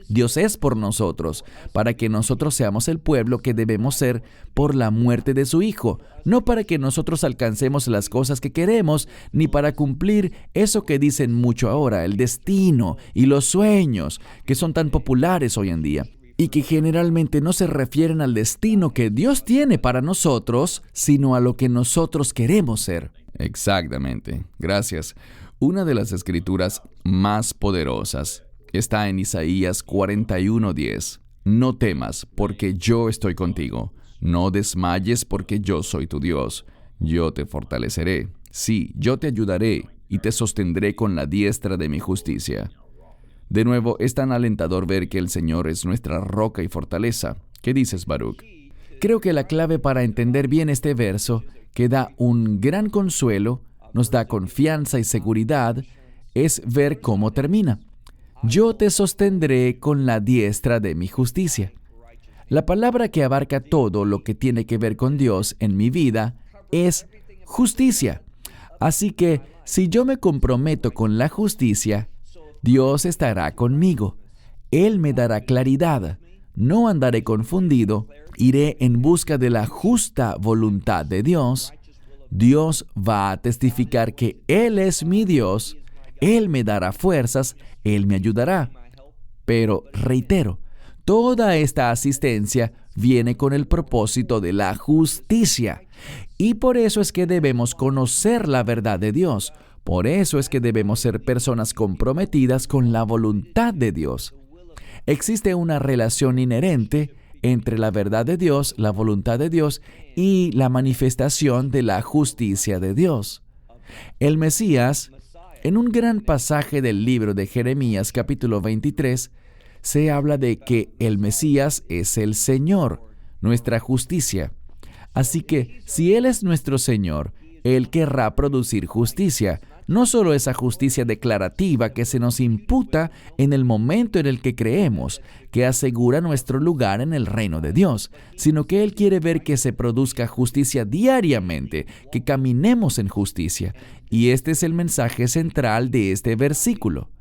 Dios es por nosotros, para que nosotros seamos el pueblo que debemos ser por la muerte de su Hijo, no para que nosotros alcancemos las cosas que queremos, ni para cumplir eso que dicen mucho ahora, el destino y los sueños, que son tan populares hoy en día, y que generalmente no se refieren al destino que Dios tiene para nosotros, sino a lo que nosotros queremos ser. Exactamente. Gracias. Una de las escrituras más poderosas está en Isaías 41:10. No temas, porque yo estoy contigo. No desmayes, porque yo soy tu Dios. Yo te fortaleceré. Sí, yo te ayudaré y te sostendré con la diestra de mi justicia. De nuevo, es tan alentador ver que el Señor es nuestra roca y fortaleza. ¿Qué dices, Baruch? Creo que la clave para entender bien este verso, que da un gran consuelo, nos da confianza y seguridad, es ver cómo termina. Yo te sostendré con la diestra de mi justicia. La palabra que abarca todo lo que tiene que ver con Dios en mi vida es justicia. Así que, si yo me comprometo con la justicia, Dios estará conmigo. Él me dará claridad. No andaré confundido. Iré en busca de la justa voluntad de Dios. Dios va a testificar que Él es mi Dios. Él me dará fuerzas, Él me ayudará. Pero, reitero, toda esta asistencia viene con el propósito de la justicia. Y por eso es que debemos conocer la verdad de Dios. Por eso es que debemos ser personas comprometidas con la voluntad de Dios. Existe una relación inherente entre la verdad de Dios, la voluntad de Dios y la manifestación de la justicia de Dios. El Mesías, en un gran pasaje del libro de Jeremías, capítulo 23, se habla de que el Mesías es el Señor, nuestra justicia. Así que, si Él es nuestro Señor, Él querrá producir justicia, no solo esa justicia declarativa que se nos imputa en el momento en el que creemos, que asegura nuestro lugar en el reino de Dios, sino que Él quiere ver que se produzca justicia diariamente, que caminemos en justicia. Y este es el mensaje central de este versículo.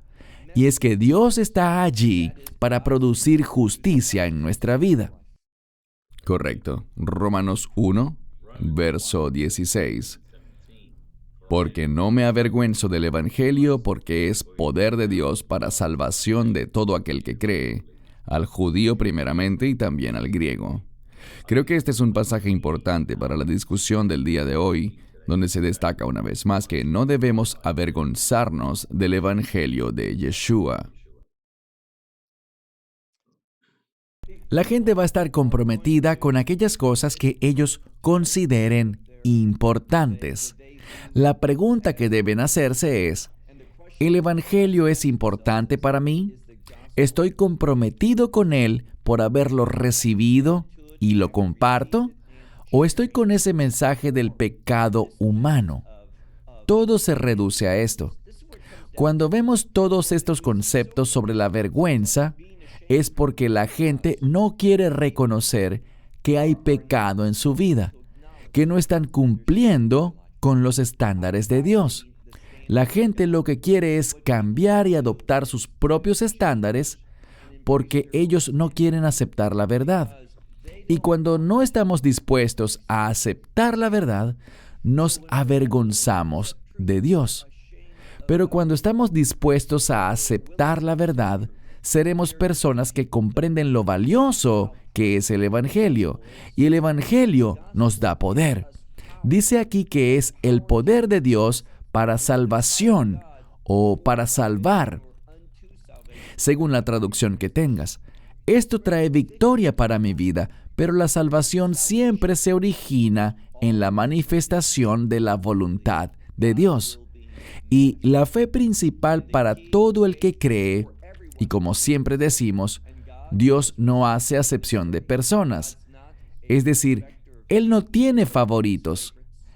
Y es que Dios está allí para producir justicia en nuestra vida. Correcto. Romanos 1, verso 16. Porque no me avergüenzo del Evangelio, porque es poder de Dios para salvación de todo aquel que cree, al judío primeramente y también al griego. Creo que este es un pasaje importante para la discusión del día de hoy, donde se destaca una vez más que no debemos avergonzarnos del Evangelio de Yeshua. La gente va a estar comprometida con aquellas cosas que ellos consideren importantes. La pregunta que deben hacerse es, ¿el Evangelio es importante para mí? ¿Estoy comprometido con él por haberlo recibido y lo comparto? ¿O estoy con ese mensaje del pecado humano? Todo se reduce a esto. Cuando vemos todos estos conceptos sobre la vergüenza, es porque la gente no quiere reconocer que hay pecado en su vida, que no están cumpliendo con los estándares de Dios. La gente lo que quiere es cambiar y adoptar sus propios estándares porque ellos no quieren aceptar la verdad. Y cuando no estamos dispuestos a aceptar la verdad, nos avergonzamos de Dios. Pero cuando estamos dispuestos a aceptar la verdad, seremos personas que comprenden lo valioso que es el Evangelio. Y el Evangelio nos da poder. Dice aquí que es el poder de Dios para salvación o para salvar, según la traducción que tengas. Esto trae victoria para mi vida, pero la salvación siempre se origina en la manifestación de la voluntad de Dios. Y la fe principal para todo el que cree, y como siempre decimos, Dios no hace acepción de personas. Es decir, Él no tiene favoritos.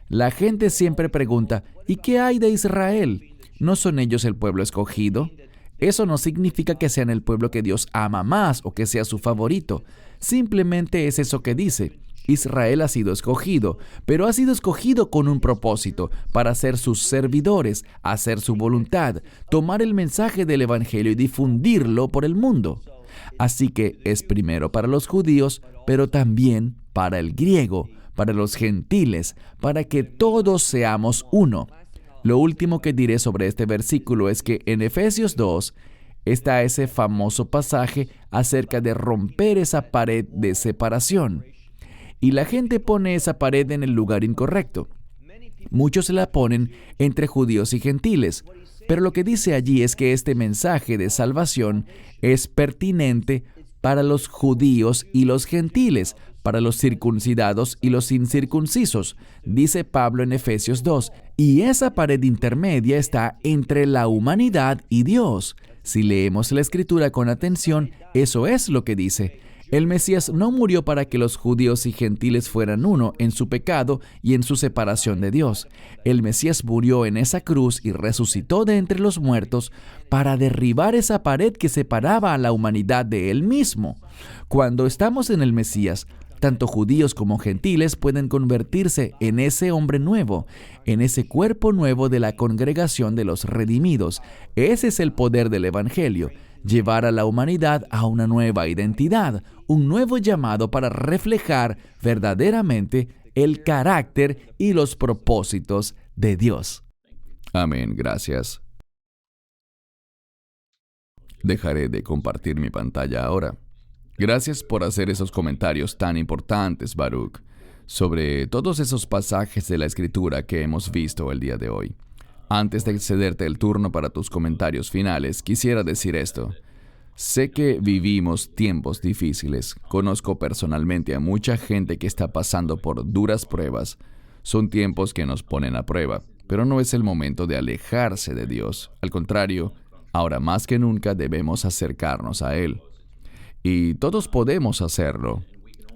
La gente siempre pregunta, ¿y qué hay de Israel? ¿No son ellos el pueblo escogido? Eso no significa que sean el pueblo que Dios ama más o que sea su favorito. Simplemente es eso que dice. Israel ha sido escogido, pero ha sido escogido con un propósito, para ser sus servidores, hacer su voluntad, tomar el mensaje del Evangelio y difundirlo por el mundo. Así que es primero para los judíos, pero también para el griego, para los gentiles, para que todos seamos uno. Lo último que diré sobre este versículo es que en Efesios 2 está ese famoso pasaje acerca de romper esa pared de separación. Y la gente pone esa pared en el lugar incorrecto. Muchos la ponen entre judíos y gentiles, pero lo que dice allí es que este mensaje de salvación es pertinente para los judíos y los gentiles, para los circuncidados y los incircuncisos, dice Pablo en Efesios 2, y esa pared intermedia está entre la humanidad y Dios. Si leemos la Escritura con atención, eso es lo que dice. El Mesías no murió para que los judíos y gentiles fueran uno en su pecado y en su separación de Dios. El Mesías murió en esa cruz y resucitó de entre los muertos para derribar esa pared que separaba a la humanidad de Él mismo. Cuando estamos en el Mesías, tanto judíos como gentiles pueden convertirse en ese hombre nuevo, en ese cuerpo nuevo de la congregación de los redimidos. Ese es el poder del Evangelio. Llevar a la humanidad a una nueva identidad, un nuevo llamado para reflejar verdaderamente el carácter y los propósitos de Dios. Amén, gracias. Dejaré de compartir mi pantalla ahora. Gracias por hacer esos comentarios tan importantes, Baruch, sobre todos esos pasajes de la Escritura que hemos visto el día de hoy. Antes de cederte el turno para tus comentarios finales, quisiera decir esto. Sé que vivimos tiempos difíciles. Conozco personalmente a mucha gente que está pasando por duras pruebas. Son tiempos que nos ponen a prueba, pero no es el momento de alejarse de Dios. Al contrario, ahora más que nunca debemos acercarnos a Él. Y todos podemos hacerlo.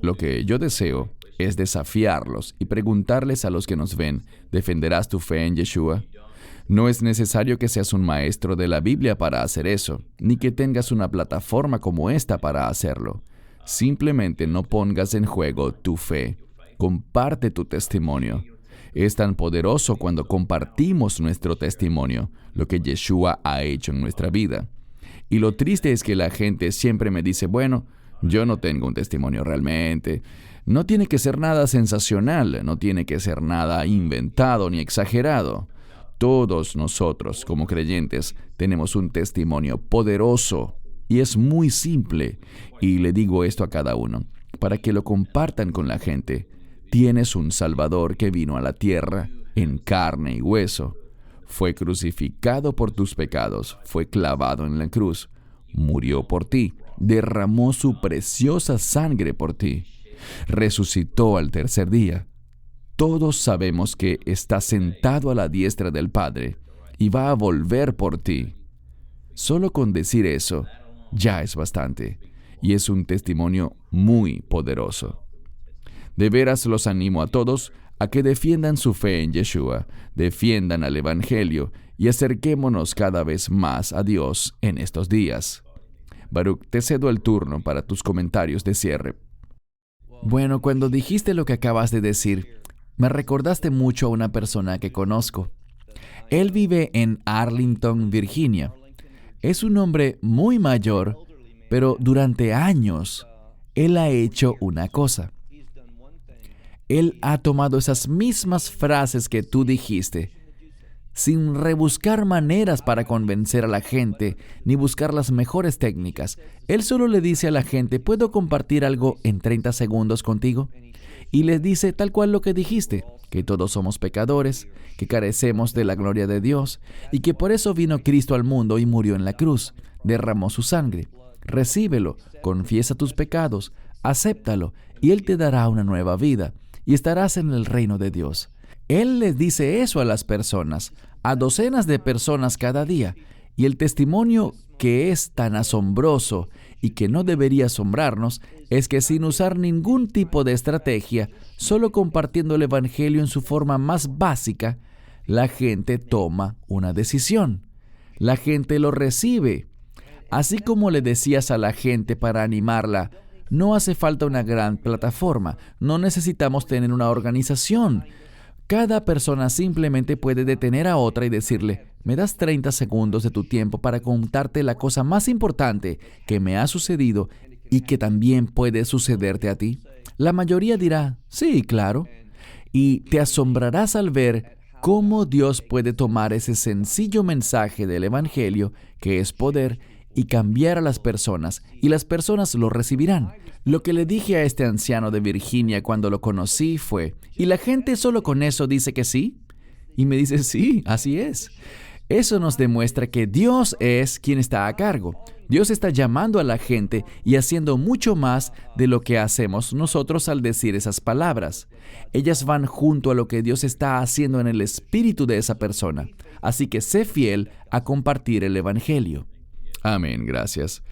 Lo que yo deseo es desafiarlos y preguntarles a los que nos ven, ¿defenderás tu fe en Yeshua? No es necesario que seas un maestro de la Biblia para hacer eso, ni que tengas una plataforma como esta para hacerlo. Simplemente no pongas en juego tu fe. Comparte tu testimonio. Es tan poderoso cuando compartimos nuestro testimonio, lo que Yeshua ha hecho en nuestra vida. Y lo triste es que la gente siempre me dice, bueno, yo no tengo un testimonio realmente. No tiene que ser nada sensacional, no tiene que ser nada inventado ni exagerado. Todos nosotros, como creyentes, tenemos un testimonio poderoso y es muy simple. Y le digo esto a cada uno, para que lo compartan con la gente. Tienes un Salvador que vino a la tierra en carne y hueso. Fue crucificado por tus pecados, fue clavado en la cruz, murió por ti, derramó su preciosa sangre por ti, resucitó al tercer día. Todos sabemos que está sentado a la diestra del Padre y va a volver por ti. Solo con decir eso, ya es bastante, y es un testimonio muy poderoso. De veras los animo a todos a que defiendan su fe en Yeshua, defiendan al Evangelio y acerquémonos cada vez más a Dios en estos días. Baruch, te cedo el turno para tus comentarios de cierre. Bueno, cuando dijiste lo que acabas de decir, me recordaste mucho a una persona que conozco. Él vive en Arlington, Virginia. Es un hombre muy mayor, pero durante años, él ha hecho una cosa. Él ha tomado esas mismas frases que tú dijiste, sin rebuscar maneras para convencer a la gente, ni buscar las mejores técnicas. Él solo le dice a la gente, ¿puedo compartir algo en 30 segundos contigo? Y les dice tal cual lo que dijiste, que todos somos pecadores, que carecemos de la gloria de Dios, y que por eso vino Cristo al mundo y murió en la cruz, derramó su sangre. Recíbelo, confiesa tus pecados, acéptalo, y Él te dará una nueva vida, y estarás en el reino de Dios. Él les dice eso a las personas, a docenas de personas cada día, y el testimonio que es tan asombroso y que no debería asombrarnos es que sin usar ningún tipo de estrategia, solo compartiendo el Evangelio en su forma más básica, la gente toma una decisión. La gente lo recibe. Así como le decías a la gente para animarla, no hace falta una gran plataforma, no necesitamos tener una organización. Cada persona simplemente puede detener a otra y decirle, ¿me das 30 segundos de tu tiempo para contarte la cosa más importante que me ha sucedido y que también puede sucederte a ti? La mayoría dirá, sí, claro. Y te asombrarás al ver cómo Dios puede tomar ese sencillo mensaje del Evangelio, que es poder, y cambiar a las personas, y las personas lo recibirán. Lo que le dije a este anciano de Virginia cuando lo conocí fue, ¿y la gente solo con eso dice que sí? Y me dice, sí, así es. Eso nos demuestra que Dios es quien está a cargo. Dios está llamando a la gente y haciendo mucho más de lo que hacemos nosotros al decir esas palabras. Ellas van junto a lo que Dios está haciendo en el espíritu de esa persona. Así que sé fiel a compartir el Evangelio. Amén, gracias.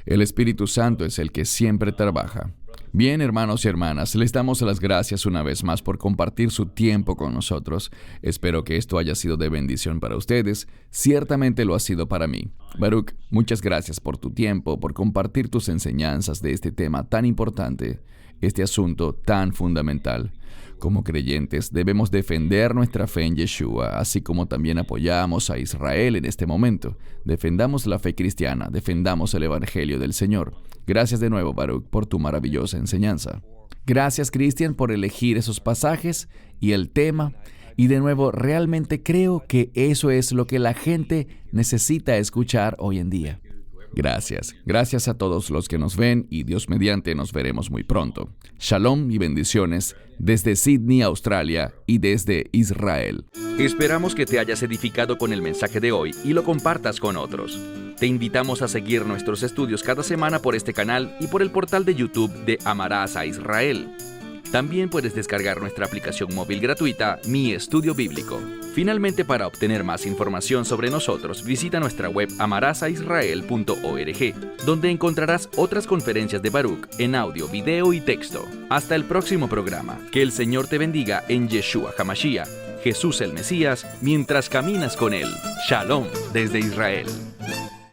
El Espíritu Santo es el que siempre trabaja. Bien, hermanos y hermanas, les damos las gracias una vez más por compartir su tiempo con nosotros. Espero que esto haya sido de bendición para ustedes. Ciertamente lo ha sido para mí. Baruch, muchas gracias por tu tiempo, por compartir tus enseñanzas de este tema tan importante, este asunto tan fundamental. Como creyentes, debemos defender nuestra fe en Yeshua, así como también apoyamos a Israel en este momento. Defendamos la fe cristiana, defendamos el Evangelio del Señor. Gracias de nuevo, Baruch, por tu maravillosa enseñanza. Gracias, Cristian, por elegir esos pasajes y el tema. Y de nuevo, realmente creo que eso es lo que la gente necesita escuchar hoy en día. Gracias. Gracias a todos los que nos ven y Dios mediante nos veremos muy pronto. Shalom y bendiciones desde Sydney, Australia y desde Israel. Esperamos que te hayas edificado con el mensaje de hoy y lo compartas con otros. Te invitamos a seguir nuestros estudios cada semana por este canal y por el portal de YouTube de Amarás a Israel. También puedes descargar nuestra aplicación móvil gratuita, Mi Estudio Bíblico. Finalmente, para obtener más información sobre nosotros, visita nuestra web amarasaisrael.org, donde encontrarás otras conferencias de Baruch en audio, video y texto. Hasta el próximo programa. Que el Señor te bendiga en Yeshua HaMashiach, Jesús el Mesías, mientras caminas con Él. Shalom desde Israel.